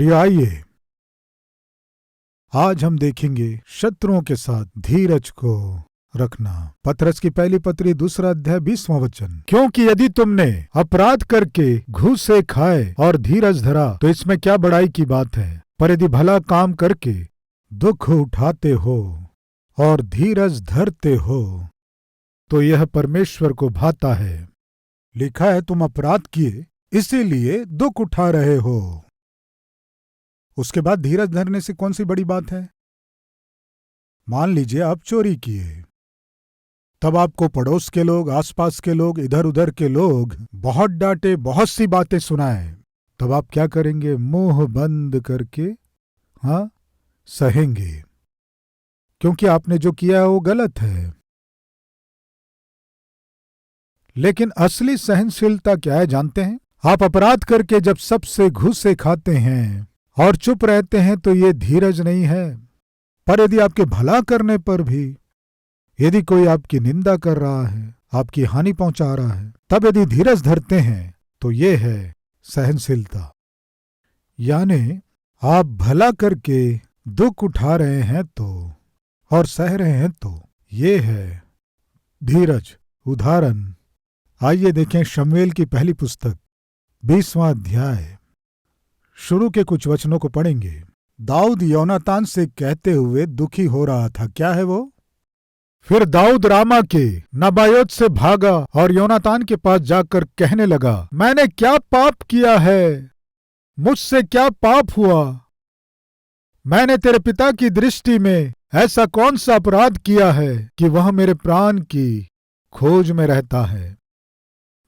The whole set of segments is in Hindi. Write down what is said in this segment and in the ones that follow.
प्रिय, आइए आज हम देखेंगे शत्रुओं के साथ धीरज को रखना। पतरस की पहली पत्री 2 अध्याय 20वां वचन। क्योंकि यदि तुमने अपराध करके घूसे खाए और धीरज धरा तो इसमें क्या बड़ाई की बात है। पर यदि भला काम करके दुख उठाते हो और धीरज धरते हो तो यह परमेश्वर को भाता है। लिखा है तुम अपराध किए इसीलिए दुख उठा रहे हो। उसके बाद धीरज धरने से कौन सी बड़ी बात है। मान लीजिए आप चोरी किए, तब आपको पड़ोस के लोग, आसपास के लोग, इधर उधर के लोग बहुत डांटे, बहुत सी बातें सुनाए, तब आप क्या करेंगे? मुंह बंद करके सहेंगे, क्योंकि आपने जो किया है वो गलत है। लेकिन असली सहनशीलता क्या है जानते हैं? आप अपराध करके जब सबसे घूसे खाते हैं और चुप रहते हैं तो ये धीरज नहीं है। पर यदि आपके भला करने पर भी यदि कोई आपकी निंदा कर रहा है, आपकी हानि पहुंचा रहा है, तब यदि धीरज धरते हैं तो ये है सहनशीलता। यानी आप भला करके दुख उठा रहे हैं तो और सह रहे हैं तो ये है धीरज। उदाहरण आइए देखें शमूएल की पहली पुस्तक 20वां अध्याय। शुरू के कुछ वचनों को पढ़ेंगे। दाऊद योनातान से कहते हुए दुखी हो रहा था। क्या है वो? फिर दाऊद रामा के नबायोत से भागा और योनातान के पास जाकर कहने लगा, मैंने क्या पाप किया है? मुझसे क्या पाप हुआ? मैंने तेरे पिता की दृष्टि में ऐसा कौन सा अपराध किया है कि वह मेरे प्राण की खोज में रहता है?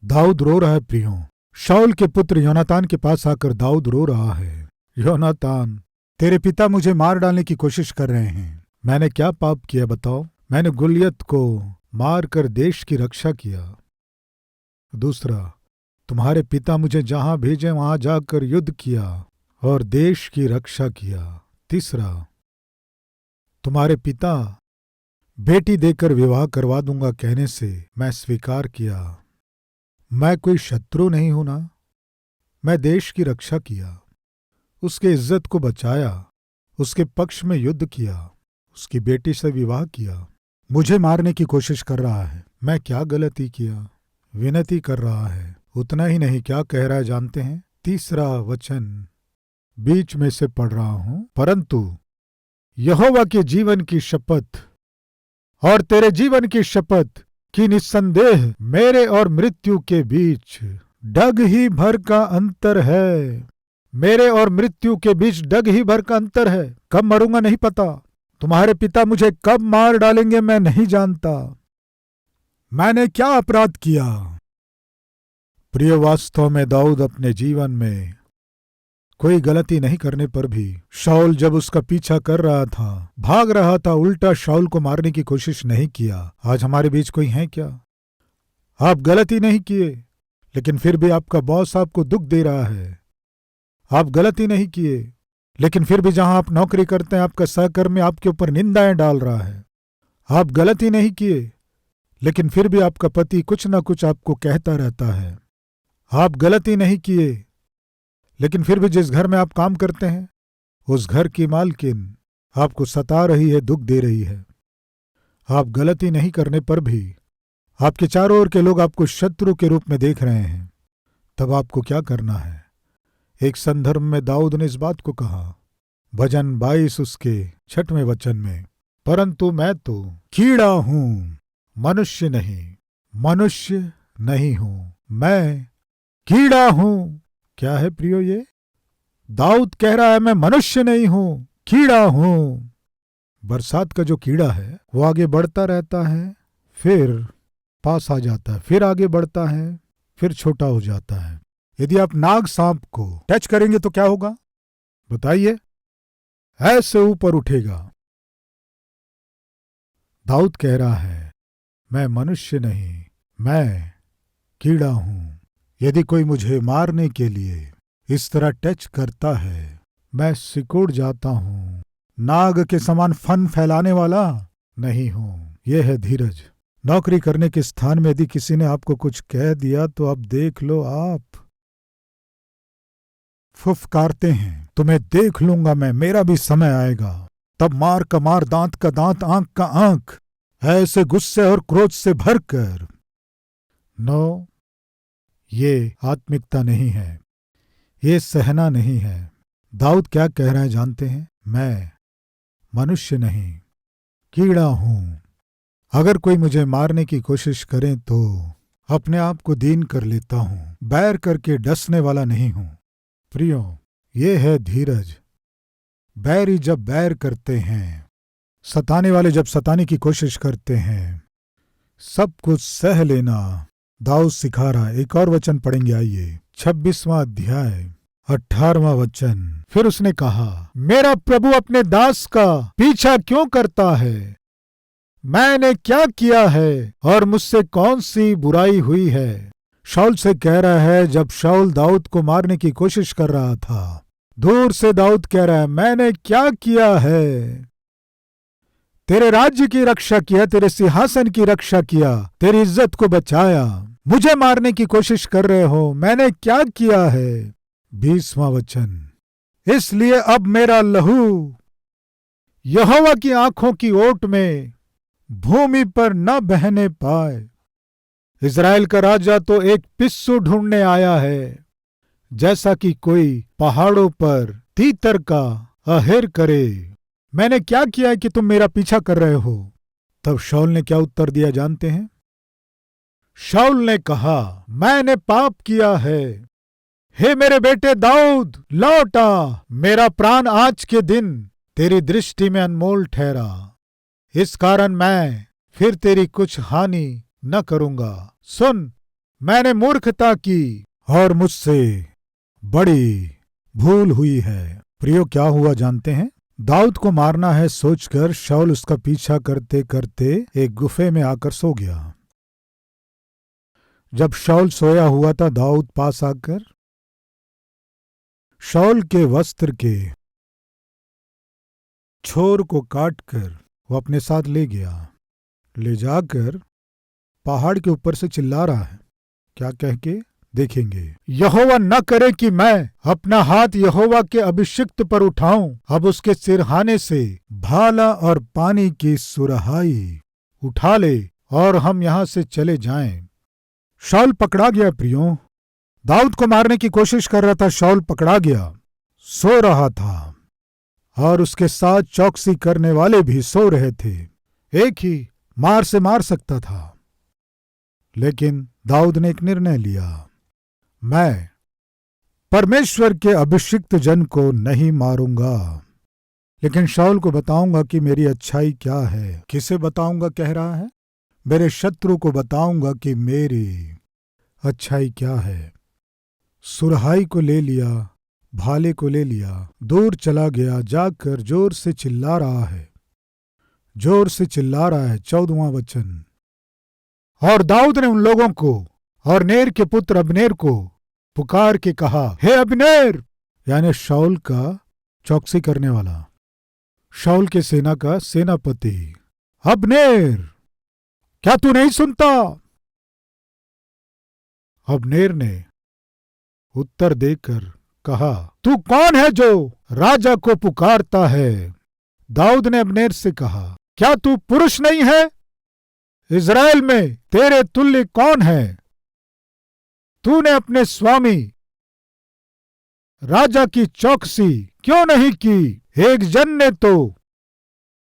दाऊद रो रहा है प्रियो। शाऊल के पुत्र योनातान के पास आकर दाऊद रो रहा है, योनातान तेरे पिता मुझे मार डालने की कोशिश कर रहे हैं। मैंने क्या पाप किया बताओ? मैंने गुलियत को मार कर देश की रक्षा किया। दूसरा, तुम्हारे पिता मुझे जहां भेजे वहां जाकर युद्ध किया और देश की रक्षा किया। तीसरा, तुम्हारे पिता बेटी देकर विवाह करवा दूंगा कहने से मैं स्वीकार किया। मैं कोई शत्रु नहीं हूं ना? मैं देश की रक्षा किया, उसके इज्जत को बचाया, उसके पक्ष में युद्ध किया, उसकी बेटी से विवाह किया। मुझे मारने की कोशिश कर रहा है, मैं क्या गलती किया? विनती कर रहा है। उतना ही नहीं, क्या कह रहा है जानते हैं? तीसरा वचन बीच में से पढ़ रहा हूं। परंतु यहोवा के जीवन की शपथ और तेरे जीवन की शपथ कि निस्संदेह मेरे और मृत्यु के बीच डग ही भर का अंतर है। मेरे और मृत्यु के बीच डग ही भर का अंतर है। कब मरूंगा नहीं पता, तुम्हारे पिता मुझे कब मार डालेंगे मैं नहीं जानता। मैंने क्या अपराध किया? प्रिय, वास्तव में दाऊद अपने जीवन में कोई गलती नहीं करने पर भी शाऊल जब उसका पीछा कर रहा था, भाग रहा था, उल्टा शाऊल को मारने की कोशिश नहीं किया। आज हमारे बीच कोई है क्या? आप गलती नहीं किए लेकिन फिर भी आपका बॉस आपको दुख दे रहा है। आप गलती नहीं किए लेकिन फिर भी जहां आप नौकरी करते हैं आपका सहकर्मी आपके ऊपर निंदाएं डाल रहा है। आप गलती नहीं किए लेकिन फिर भी आपका पति कुछ ना कुछ आपको कहता रहता है। आप गलती नहीं किए लेकिन फिर भी जिस घर में आप काम करते हैं उस घर की मालकिन आपको सता रही है, दुख दे रही है। आप गलती नहीं करने पर भी आपके चारों ओर के लोग आपको शत्रु के रूप में देख रहे हैं। तब आपको क्या करना है? एक संदर्भ में दाऊद ने इस बात को कहा, भजन 22 उसके 6वें वचन में, परंतु मैं तो कीड़ा हूं, मनुष्य नहीं हूं, मैं कीड़ा हूं। क्या है प्रियो ये? दाऊद कह रहा है मैं मनुष्य नहीं हूं, कीड़ा हूं। बरसात का जो कीड़ा है वो आगे बढ़ता रहता है, फिर पास आ जाता है, फिर आगे बढ़ता है, फिर छोटा हो जाता है। यदि आप नाग सांप को टच करेंगे तो क्या होगा बताइए? ऐसे ऊपर उठेगा। दाऊद कह रहा है मैं मनुष्य नहीं, मैं कीड़ा हूं। यदि कोई मुझे मारने के लिए इस तरह टच करता है, मैं सिकुड़ जाता हूं। नाग के समान फन फैलाने वाला नहीं हूं। यह है धीरज। नौकरी करने के स्थान में यदि किसी ने आपको कुछ कह दिया तो अब देख लो, आप फुफकारते हैं, तुम्हें देख लूंगा मैं, मेरा भी समय आएगा, तब मार का मार, दांत का दांत, आंख का आंख, ऐसे गुस्से और क्रोध से भरकर। नो, ये आत्मिकता नहीं है, ये सहना नहीं है। दाऊद क्या कह रहा है जानते हैं? मैं मनुष्य नहीं, कीड़ा हूं। अगर कोई मुझे मारने की कोशिश करे तो अपने आप को दीन कर लेता हूं, बैर करके डसने वाला नहीं हूं। प्रियो, ये है धीरज। बैरी जब बैर करते हैं, सताने वाले जब सताने की कोशिश करते हैं, सब कुछ सह लेना दाऊद सिखा रहा है। एक और वचन पढ़ेंगे, आइए, 26वां अध्याय 18वां वचन। फिर उसने कहा, मेरा प्रभु अपने दास का पीछा क्यों करता है? मैंने क्या किया है और मुझसे कौन सी बुराई हुई है? शाऊल से कह रहा है, जब शाऊल दाऊद को मारने की कोशिश कर रहा था, दूर से दाऊद कह रहा है, मैंने क्या किया है? तेरे राज्य की रक्षा किया, तेरे सिंहासन की रक्षा किया, तेरी इज्जत को बचाया, मुझे मारने की कोशिश कर रहे हो, मैंने क्या किया है? 20वां वचन, इसलिए अब मेरा लहू यहोवा की आंखों की ओट में भूमि पर न बहने पाए। इज़राइल का राजा तो एक पिस्सू ढूंढने आया है, जैसा कि कोई पहाड़ों पर तीतर का अहेर करे। मैंने क्या किया है कि तुम मेरा पीछा कर रहे हो? तब शाऊल ने क्या उत्तर दिया जानते हैं? शाऊल ने कहा, मैंने पाप किया है। हे मेरे बेटे दाऊद, लौट आ, मेरा प्राण आज के दिन तेरी दृष्टि में अनमोल ठहरा, इस कारण मैं फिर तेरी कुछ हानि न करूंगा। सुन, मैंने मूर्खता की और मुझसे बड़ी भूल हुई है। प्रियो, क्या हुआ जानते हैं? दाऊद को मारना है सोचकर शाऊल उसका पीछा करते करते एक गुफे में आकर सो गया। जब शाऊल सोया हुआ था, दाऊद पास आकर शाऊल के वस्त्र के छोर को काटकर वो अपने साथ ले गया। ले जाकर पहाड़ के ऊपर से चिल्ला रहा है, क्या कह के? देखेंगे, यहोवा न करे कि मैं अपना हाथ यहोवा के अभिषिक्त पर उठाऊं, अब उसके सिरहाने से भाला और पानी की सुरहाई उठा ले और हम यहां से चले जाएं। शाऊल पकड़ा गया। प्रियो, दाऊद को मारने की कोशिश कर रहा था, शाऊल पकड़ा गया, सो रहा था और उसके साथ चौकसी करने वाले भी सो रहे थे। एक ही मार से मार सकता था, लेकिन दाऊद ने एक निर्णय लिया, मैं परमेश्वर के अभिषिक्त जन को नहीं मारूंगा, लेकिन शाऊल को बताऊंगा कि मेरी अच्छाई क्या है। किसे बताऊंगा कह रहा है? मेरे शत्रु को बताऊंगा कि मेरी अच्छाई क्या है। सुरहाई को ले लिया, भाले को ले लिया, दूर चला गया, जाकर जोर से चिल्ला रहा है, जोर से चिल्ला रहा है। 14वां वचन, और दाऊद ने उन लोगों को और नेर के पुत्र अब्नेर को पुकार के कहा, हे अब्नेर, यानी शाऊल का चौकसी करने वाला, शाऊल के सेना का सेनापति, अब्नेर, क्या तू नहीं सुनता? अब्नेर ने उत्तर देकर कहा, तू कौन है जो राजा को पुकारता है? दाऊद ने अब्नेर से कहा, क्या तू पुरुष नहीं है? इज़राइल में तेरे तुल्य कौन है? तूने अपने स्वामी राजा की चौकसी क्यों नहीं की? एक जन ने तो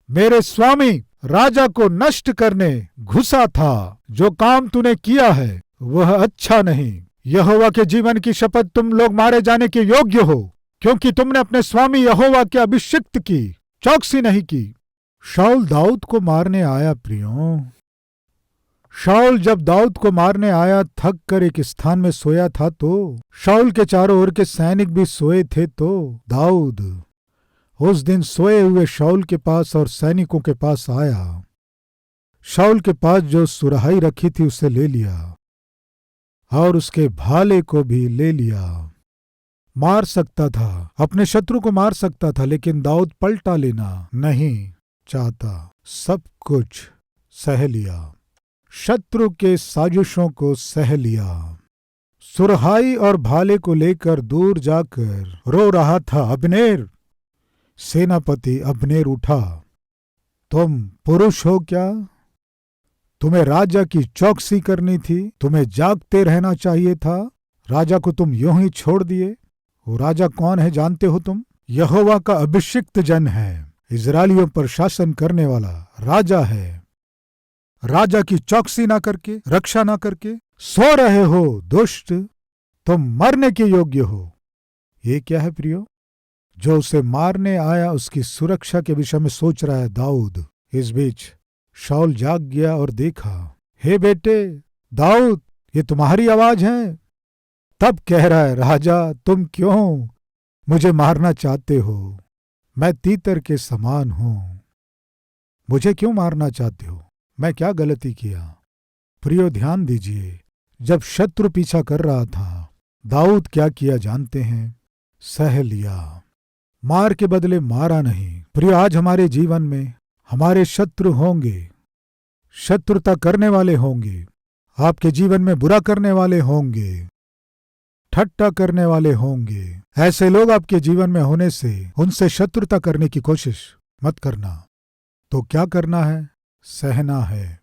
मेरे स्वामी राजा को नष्ट करने घुसा था। जो काम तूने किया है वह अच्छा नहीं। यहोवा के जीवन की शपथ, तुम लोग मारे जाने के योग्य हो, क्योंकि तुमने अपने स्वामी यहोवा के अभिषिक्त की चौकसी नहीं की। शाऊल दाऊद को मारने आया। प्रियो, शाऊल जब दाऊद को मारने आया, थक कर एक स्थान में सोया था, तो शाऊल के चारों ओर के सैनिक भी सोए थे, तो दाऊद उस दिन सोए हुए शाऊल के पास और सैनिकों के पास आया। शाऊल के पास जो सुरहाई रखी थी उसे ले लिया और उसके भाले को भी ले लिया। मार सकता था, अपने शत्रु को मार सकता था, लेकिन दाऊद पलटा लेना नहीं चाहता। सब कुछ सह लिया, शत्रु के साजिशों को सह लिया, सुरहाई और भाले को लेकर दूर जाकर रो रहा था अब्नेर। सेनापति अब्नेर उठा। तुम पुरुष हो क्या? तुम्हें राजा की चौकसी करनी थी, तुम्हें जागते रहना चाहिए था। राजा को तुम यूं ही छोड़ दिए। वो राजा कौन है जानते हो तुम? यहोवा का अभिषिक्त जन है, इजराइलियों पर शासन करने वाला राजा है। राजा की चौकसी ना करके, रक्षा ना करके सो रहे हो दुष्ट, तुम मरने के योग्य हो। ये क्या है प्रियो? जो उसे मारने आया उसकी सुरक्षा के विषय में सोच रहा है दाऊद। इस बीच शाऊल जाग गया और देखा, हे बेटे दाऊद, ये तुम्हारी आवाज है। तब कह रहा है, राजा तुम क्यों मुझे मारना चाहते हो? मैं तीतर के समान हूं। मुझे क्यों मारना चाहते हो? मैं क्या गलती किया? प्रियो ध्यान दीजिए, जब शत्रु पीछा कर रहा था दाऊद क्या किया जानते हैं? सह लिया, मार के बदले मारा नहीं। प्रियो आज हमारे जीवन में हमारे शत्रु होंगे, शत्रुता करने वाले होंगे, आपके जीवन में बुरा करने वाले होंगे, ठट्टा करने वाले होंगे। ऐसे लोग आपके जीवन में होने से उनसे शत्रुता करने की कोशिश मत करना। तो क्या करना है? सहना है।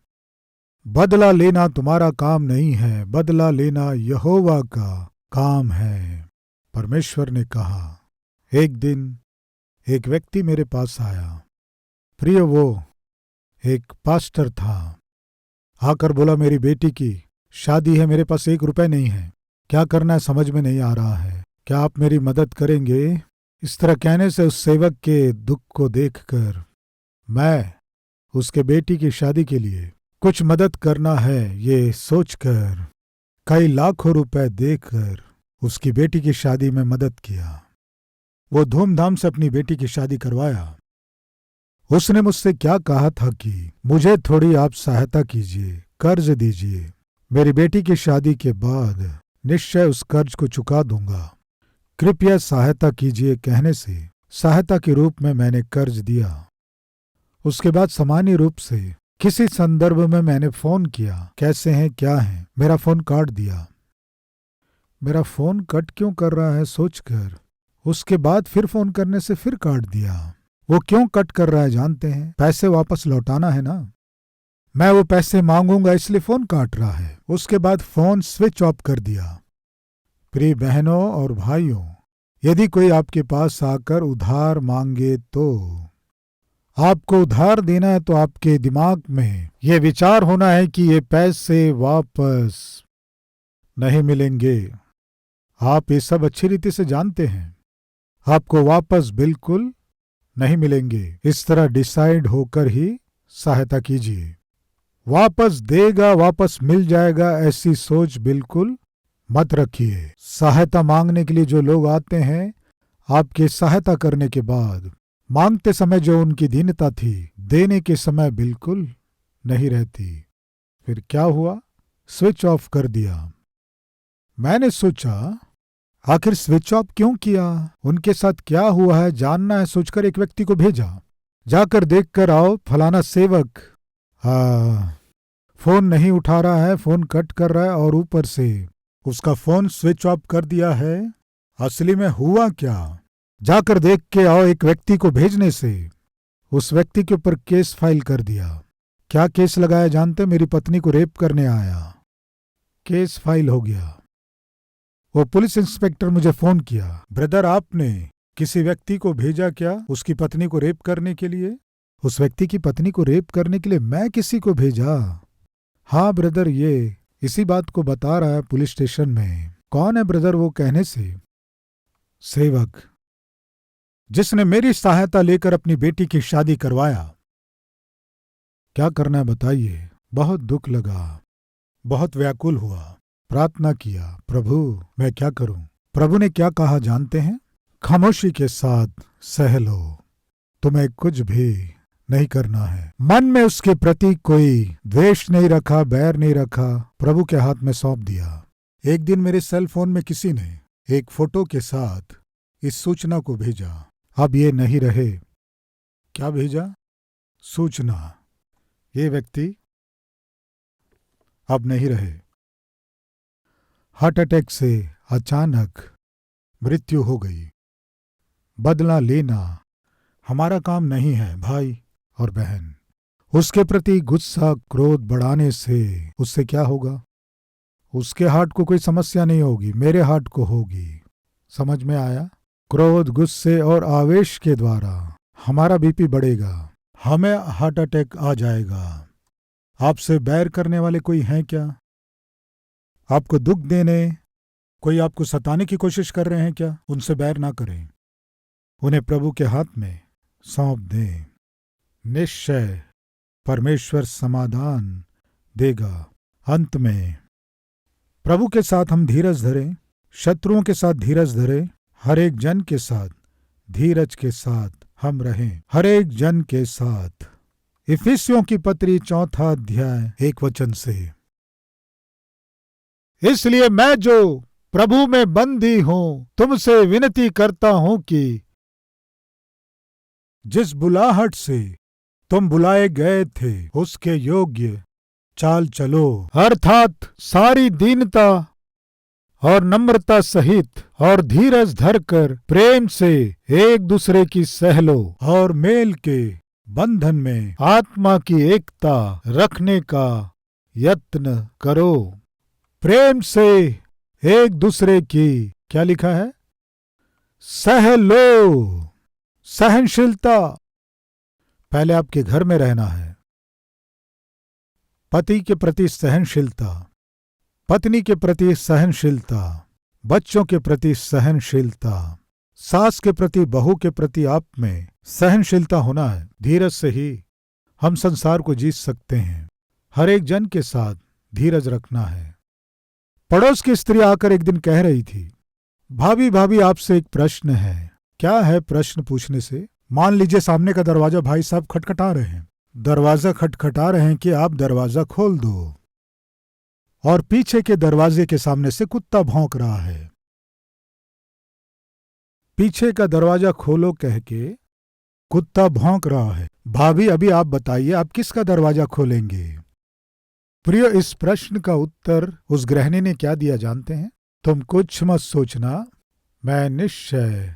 बदला लेना तुम्हारा काम नहीं है, बदला लेना यहोवा का काम है। परमेश्वर ने कहा। एक दिन एक व्यक्ति मेरे पास आया। प्रिय वो एक पास्टर था। आकर बोला, मेरी बेटी की शादी है, मेरे पास 1 रुपए नहीं है, क्या करना है समझ में नहीं आ रहा है, क्या आप मेरी मदद करेंगे? इस तरह कहने से उस सेवक के दुख को देखकर मैं उसके बेटी की शादी के लिए कुछ मदद करना है ये सोचकर कई लाखों रुपए देकर उसकी बेटी की शादी में मदद किया। वो धूमधाम से अपनी बेटी की शादी करवाया। उसने मुझसे क्या कहा था कि मुझे थोड़ी आप सहायता कीजिए, कर्ज दीजिए, मेरी बेटी की शादी के बाद निश्चय उस कर्ज को चुका दूंगा, कृपया सहायता कीजिए कहने से सहायता के रूप में मैंने कर्ज दिया। उसके बाद सामान्य रूप से किसी संदर्भ में मैंने फोन किया, कैसे हैं क्या हैं, मेरा फोन काट दिया। मेरा फोन कट क्यों कर रहा है सोचकर उसके बाद फिर फोन करने से फिर काट दिया। वो क्यों कट कर रहा है जानते हैं? पैसे वापस लौटाना है ना। मैं वो पैसे मांगूंगा इसलिए फोन काट रहा है। उसके बाद फोन स्विच ऑफ कर दिया। प्रिय बहनों और भाइयों, यदि कोई आपके पास आकर उधार मांगे तो आपको उधार देना है तो आपके दिमाग में ये विचार होना है कि ये पैसे वापस नहीं मिलेंगे। आप ये सब अच्छी रीति से जानते हैं, आपको वापस बिल्कुल नहीं मिलेंगे। इस तरह डिसाइड होकर ही सहायता कीजिए। वापस देगा, वापस मिल जाएगा, ऐसी सोच बिल्कुल मत रखिए। सहायता मांगने के लिए जो लोग आते हैं, आपकी सहायता करने के बाद मांगते समय जो उनकी दीनता थी, देने के समय बिल्कुल नहीं रहती। फिर क्या हुआ? स्विच ऑफ कर दिया। मैंने सोचा आखिर स्विच ऑफ क्यों किया, उनके साथ क्या हुआ है जानना है सोचकर एक व्यक्ति को भेजा, जाकर देख कर आओ फलाना सेवक फोन नहीं उठा रहा है, फोन कट कर रहा है और ऊपर से उसका फोन स्विच ऑफ कर दिया है। असली में हुआ क्या, जाकर देख के आओ। एक व्यक्ति को भेजने से उस व्यक्ति के ऊपर केस फाइल कर दिया। क्या केस लगाया जानते? मेरी पत्नी को रेप करने आया, केस फाइल हो गया। वो पुलिस इंस्पेक्टर मुझे फोन किया, ब्रदर आपने किसी व्यक्ति को भेजा क्या उसकी पत्नी को रेप करने के लिए? उस व्यक्ति की पत्नी को रेप करने के लिए मैं किसी को भेजा? हाँ ब्रदर, ये इसी बात को बता रहा है पुलिस स्टेशन में। कौन है ब्रदर वो कहने से? सेवक जिसने मेरी सहायता लेकर अपनी बेटी की शादी करवाया। क्या करना है बताइए? बहुत दुख लगा, बहुत व्याकुल हुआ, प्रार्थना किया, प्रभु मैं क्या करूं? प्रभु ने क्या कहा जानते हैं? खामोशी के साथ सह लो, तुम्हें कुछ भी नहीं करना है। मन में उसके प्रति कोई द्वेष नहीं रखा, बैर नहीं रखा, प्रभु के हाथ में सौंप दिया। एक दिन मेरे सेल फोन में किसी ने एक फोटो के साथ इस सूचना को भेजा, अब ये नहीं रहे। क्या भेजा? सूचना, ये व्यक्ति अब नहीं रहे। हार्ट अटैक से अचानक मृत्यु हो गई। बदला लेना हमारा काम नहीं है भाई और बहन। उसके प्रति गुस्सा क्रोध बढ़ाने से उससे क्या होगा? उसके हार्ट को कोई समस्या नहीं होगी, मेरे हार्ट को होगी। समझ में आया? क्रोध, गुस्से और आवेश के द्वारा हमारा बीपी बढ़ेगा, हमें हार्ट अटैक आ जाएगा। आपसे बैर करने वाले कोई हैं क्या? आपको दुख देने, कोई आपको सताने की कोशिश कर रहे हैं क्या? उनसे बैर ना करें, उन्हें प्रभु के हाथ में सौंप दें। निश्चय परमेश्वर समाधान देगा। अंत में प्रभु के साथ हम धीरज धरें, शत्रुओं के साथ धीरज धरें, हर एक जन के साथ धीरज के साथ हम रहें, हर एक जन के साथ। इफिसियों की पत्री 4 अध्याय 1 वचन से। इसलिए मैं जो प्रभु में बंदी हूं तुमसे विनती करता हूं कि जिस बुलाहट से तुम बुलाए गए थे उसके योग्य चाल चलो, अर्थात सारी दीनता और नम्रता सहित और धीरज धरकर प्रेम से एक दूसरे की सह लो और मेल के बंधन में आत्मा की एकता रखने का यत्न करो। प्रेम से एक दूसरे की क्या लिखा है? सह लो। सहनशीलता। पहले आपके घर में रहना है। पति के प्रति सहनशीलता, पत्नी के प्रति सहनशीलता, बच्चों के प्रति सहनशीलता, सास के प्रति, बहू के प्रति आप में सहनशीलता होना है। धीरज से ही हम संसार को जीत सकते हैं। हर एक जन के साथ धीरज रखना है। पड़ोस की स्त्री आकर एक दिन कह रही थी, भाभी भाभी आपसे एक प्रश्न है। क्या है प्रश्न पूछने से? मान लीजिए सामने का दरवाजा भाई साहब खटखटा रहे हैं, दरवाजा खटखटा रहे हैं कि आप दरवाजा खोल दो, और पीछे के दरवाजे के सामने से कुत्ता भौंक रहा है। पीछे का दरवाजा खोलो कह के कुत्ता भौंक रहा है। भाभी अभी आप बताइए आप किसका दरवाजा खोलेंगे? प्रिय, इस प्रश्न का उत्तर उस गृहिणी ने क्या दिया जानते हैं? तुम कुछ मत सोचना, मैं निश्चय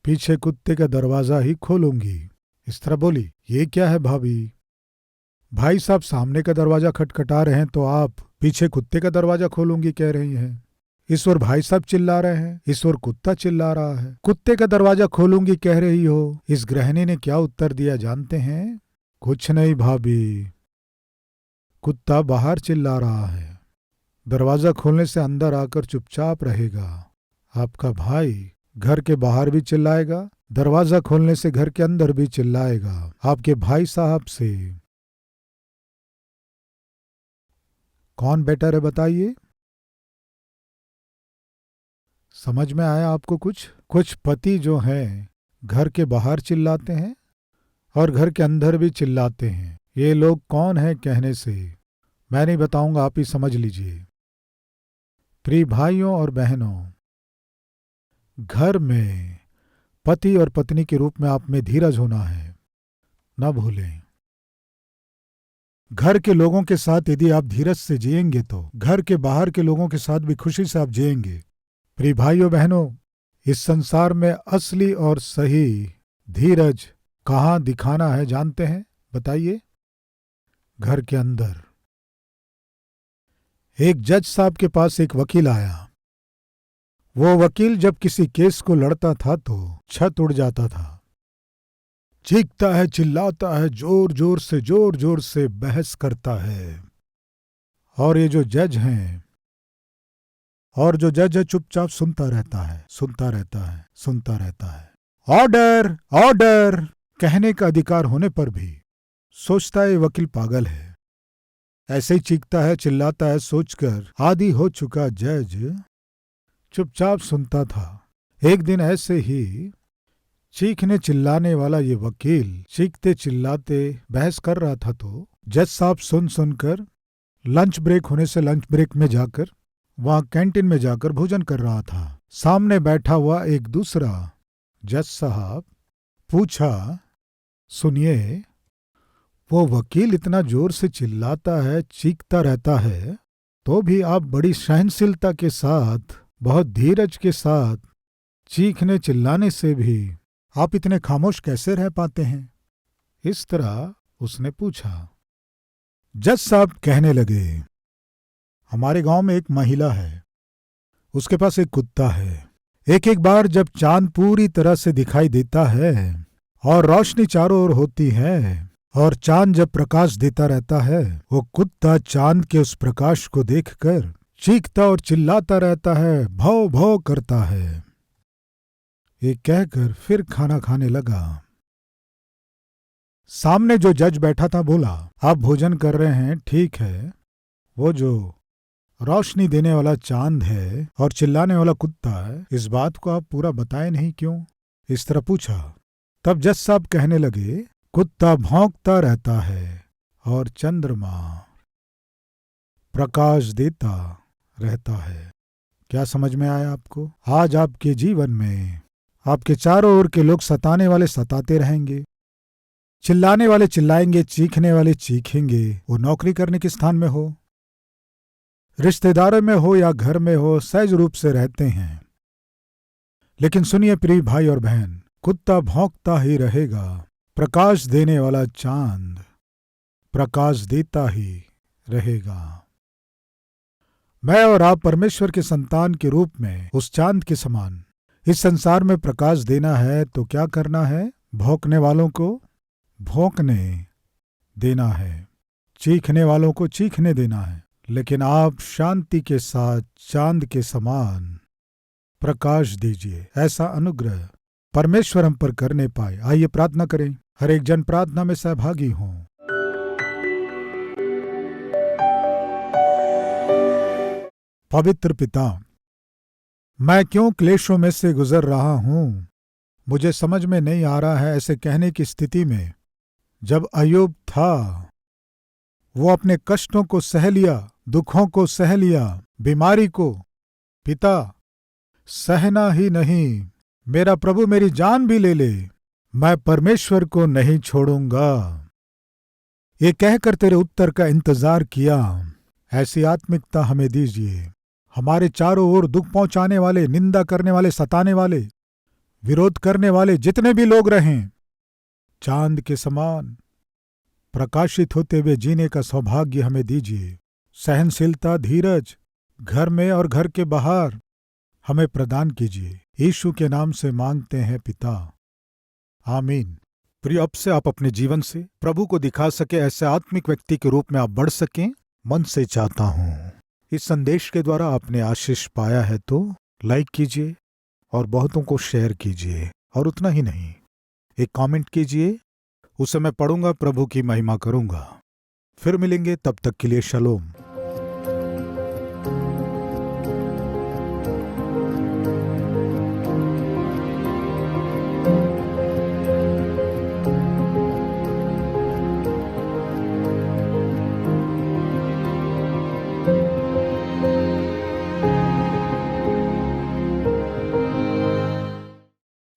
पीछे कुत्ते का दरवाजा ही खोलूंगी। इस तरह बोली। ये क्या है भाभी? भाई साहब सामने का दरवाजा खटखटा रहे हैं तो आप पीछे कुत्ते का दरवाजा खोलूंगी कह रही हैं। इस ओर भाई साहब चिल्ला रहे हैं, इस ओर कुत्ता चिल्ला रहा है। कुत्ते का दरवाजा खोलूंगी कह रही हो। इस गृहिणी ने क्या उत्तर दिया जानते हैं? कुछ नहीं भाभी, कुत्ता बाहर चिल्ला रहा है, दरवाजा खोलने से अंदर आकर चुपचाप रहेगा। आपका भाई घर के बाहर भी चिल्लाएगा, दरवाजा खोलने से घर के अंदर भी चिल्लाएगा। आपके भाई साहब से कौन बेटर है बताइए? समझ में आया आपको? कुछ पति जो हैं घर के बाहर चिल्लाते हैं और घर के अंदर भी चिल्लाते हैं। ये लोग कौन हैं कहने से मैं नहीं बताऊंगा, आप ही समझ लीजिए। प्रिय भाइयों और बहनों, घर में पति और पत्नी के रूप में आप में धीरज होना है, न भूलें। घर के लोगों के साथ यदि आप धीरज से जिएंगे तो घर के बाहर के लोगों के साथ भी खुशी से आप जिएंगे। प्रिय भाइयों बहनों, इस संसार में असली और सही धीरज कहाँ दिखाना है जानते हैं? बताइए। घर के अंदर। एक जज साहब के पास एक वकील आया। वो वकील जब किसी केस को लड़ता था तो छत उड़ जाता था, चीखता है, चिल्लाता है, जोर जोर से बहस करता है। और ये जो जज हैं और जो जज है चुपचाप सुनता रहता है। ऑर्डर ऑर्डर कहने का अधिकार होने पर भी सोचता है ये वकील पागल है। ऐसे ही चीखता है, चिल्लाता है, सोचकर आदी हो चुका जज चुपचाप सुनता था। एक दिन ऐसे ही चीखने चिल्लाने वाला ये वकील चीखते चिल्लाते बहस कर रहा था तो जज साहब सुनकर लंच ब्रेक होने से लंच ब्रेक में जाकर वहां कैंटीन में जाकर भोजन कर रहा था। सामने बैठा हुआ एक दूसरा जज साहब पूछा, सुनिए, वो वकील इतना जोर से चिल्लाता है, चीखता रहता है, तो भी आप बड़ी सहनशीलता के साथ, बहुत धीरज के साथ, चीखने चिल्लाने से भी आप इतने खामोश कैसे रह पाते हैं? इस तरह उसने पूछा। जज साहब कहने लगे, हमारे गांव में एक महिला है, उसके पास एक कुत्ता है। एक एक बार जब चांद पूरी तरह से दिखाई देता है और रोशनी चारों ओर होती है और चांद जब प्रकाश देता रहता है, वो कुत्ता चांद के उस प्रकाश को देखकर चीखता और चिल्लाता रहता है, भौ भौ करता है। ये कहकर फिर खाना खाने लगा। सामने जो जज बैठा था बोला, आप भोजन कर रहे हैं, ठीक है, वो जो रोशनी देने वाला चांद है और चिल्लाने वाला कुत्ता है, इस बात को आप पूरा बताए नहीं क्यों? इस तरह पूछा। तब जज साहब कहने लगे, कुत्ता भौंकता रहता है और चंद्रमा प्रकाश देता रहता है। क्या समझ में आया आपको? आज आपके जीवन में आपके चारों ओर के लोग सताने वाले सताते रहेंगे, चिल्लाने वाले चिल्लाएंगे, चीखने वाले चीखेंगे। वो नौकरी करने के स्थान में हो, रिश्तेदारों में हो या घर में हो, सहज रूप से रहते हैं। लेकिन सुनिए प्रिय भाई और बहन, कुत्ता भौंकता ही रहेगा, प्रकाश देने वाला चांद प्रकाश देता ही रहेगा। मैं और आप परमेश्वर के संतान के रूप में उस चांद के समान इस संसार में प्रकाश देना है, तो क्या करना है? भौंकने वालों को भौंकने देना है, चीखने वालों को चीखने देना है। लेकिन आप शांति के साथ चांद के समान प्रकाश दीजिए। ऐसा अनुग्रह परमेश्वर हम पर करने पाए। आइए प्रार्थना करें। हर एक जन प्रार्थना में सहभागी हों। पवित्र पिता, मैं क्यों क्लेशों में से गुजर रहा हूं, मुझे समझ में नहीं आ रहा है। ऐसे कहने की स्थिति में जब अय्यूब था, वो अपने कष्टों को सह लिया, दुखों को सह लिया, बीमारी को पिता सहना ही नहीं, मेरा प्रभु मेरी जान भी ले ले, मैं परमेश्वर को नहीं छोड़ूंगा, ये कहकर तेरे उत्तर का इंतजार किया। ऐसी आत्मिकता हमें दीजिए। हमारे चारों ओर दुख पहुंचाने वाले, निंदा करने वाले, सताने वाले, विरोध करने वाले जितने भी लोग रहें, चांद के समान प्रकाशित होते हुए जीने का सौभाग्य हमें दीजिए। सहनशीलता, धीरज घर में और घर के बाहर हमें प्रदान कीजिए। यीशु के नाम से मांगते हैं पिता, आमीन। प्रिय, अब से आप अपने जीवन से प्रभु को दिखा सके, ऐसे आत्मिक व्यक्ति के रूप में आप बढ़ सकें, मन से चाहता हूं। इस संदेश के द्वारा आपने आशीष पाया है तो लाइक कीजिए और बहुतों को शेयर कीजिए, और उतना ही नहीं, एक कमेंट कीजिए, उसे मैं पढ़ूंगा, प्रभु की महिमा करूंगा। फिर मिलेंगे, तब तक के लिए शलोम।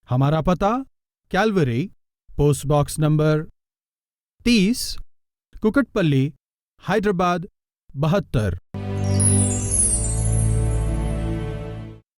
हमारा पता Calvary, post box number 30, Kukatpally, Hyderabad 72।